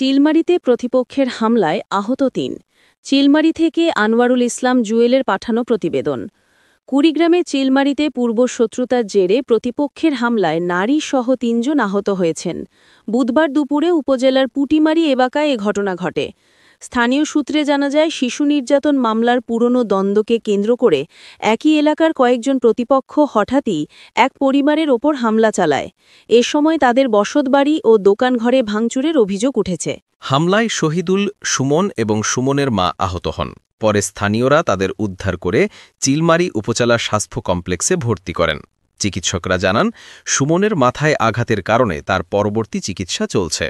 চিলমারিতে প্রতিপক্ষের হামলায় আহত ৩। চিলমারি থেকে আনোয়ারুল ইসলাম জুয়েলের পাঠানো প্রতিবেদন। কুড়িগ্রামে চিলমারিতে পূর্বশত্রুতার জেরে প্রতিপক্ষের হামলায় নারীসহ ৩ জন আহত হয়েছেন। বুধবার দুপুরে উপজেলার পুটিমারি এলাকায় এ ঘটনা ঘটে। স্থানীয় সূত্রে জানা যায়, শিশু নির্যাতন মামলার পুরনো দ্বন্দ্বকে কেন্দ্র করে একই এলাকার কয়েকজন প্রতিপক্ষ হঠাৎই এক পরিবারের ওপর হামলা চালায়। এ সময় তাদের বসতবাড়ি ও দোকানঘরে ভাঙচুরের অভিযোগ উঠেছে। হামলায় শহীদুল, সুমন এবং সুমনের মা আহত হন। পরে স্থানীয়রা তাদের উদ্ধার করে চিলমারি উপজেলা স্বাস্থ্য কমপ্লেক্সে ভর্তি করেন। চিকিৎসকরা জানান, সুমনের মাথায় আঘাতের কারণে তার পরবর্তী চিকিৎসা চলছে।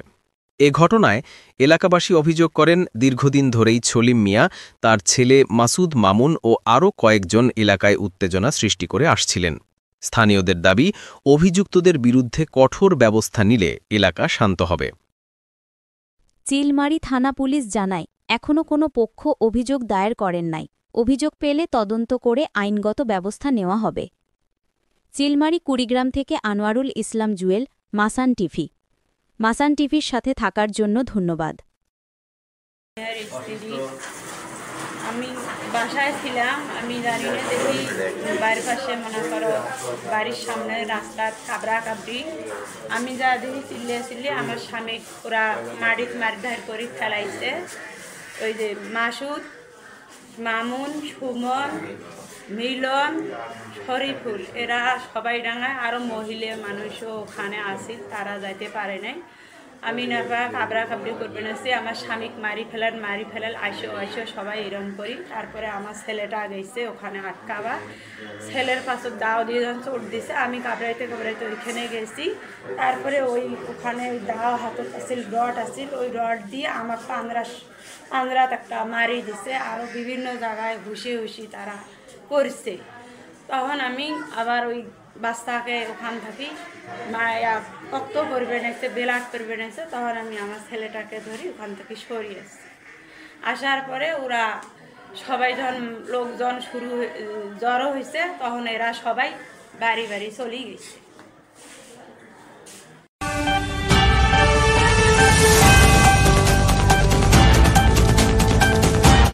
এ ঘটনায় এলাকাবাসী অভিযোগ করেন, দীর্ঘদিন ধরেই ছলিম মিয়া, তার ছেলে মাসুদ মামুন ও আরও কয়েকজন এলাকায় উত্তেজনা সৃষ্টি করে আসছিলেন। স্থানীয়দের দাবি, অভিযুক্তদের বিরুদ্ধে কঠোর ব্যবস্থা নিলে এলাকা শান্ত হবে। চিলমারি থানা পুলিশ জানায়, এখনও কোনো পক্ষ অভিযোগ দায়ের করেন নাই। অভিযোগ পেলে তদন্ত করে আইনগত ব্যবস্থা নেওয়া হবে। চিলমারি কুড়িগ্রাম থেকে আনোয়ারুল ইসলাম জুয়েল, মাসান টিভি। মাসান টিভির সাথে থাকার জন্য ধন্যবাদ। আমি বাসায় ছিলাম, আমি দাঁড়িয়ে দেখি বাড়ির পাশে মনে করো বাড়ির সামনে রাস্তার কাবরা কাবরি, আমি যা দেখি চিল্লিয়ে আমার স্বামী পুরা মারধার করে ফেলাইছে। ওই যে মাসুদ, মামুন, সুমন, মিলন, শরীফুল, এরা সবাই ডাঙায়, আরও মহিলা মানুষও ওখানে আসিল, তারা যাইতে পারে নাই। আমি না কাবরা কাবরি করবে না, আমার স্বামীকে মারি ফেলাল আইসো সবাই এরম করি। তারপরে আমার ছেলেটা গেছে ওখানে আটকাবা, ছেলের পাশে দাও দিয়ে যখন চোট দিছে, আমি কাবরাইতে ওইখানে গেছি। তারপরে ওখানে ওই দাও হাতত আসিল, রড আসিল, ওই রড দিয়ে আমার পান্দ্রাত একটা মারি দিছে, আরও বিভিন্ন জায়গায় হুসি তারা করছে। তখন আমি আবার ওই বাচ্চাকে ওখান থাকি মায়া রক্ত করবে নাইছে, বেলাট করবে নাইছে, তখন আমি আমার ছেলেটাকে ধরি ওখান থেকে সরিয়ে আসার পরে ওরা সবাই যখন লোকজন জড়ো হয়েছে, তখন এরা সবাই বাড়ি চলে গেছে।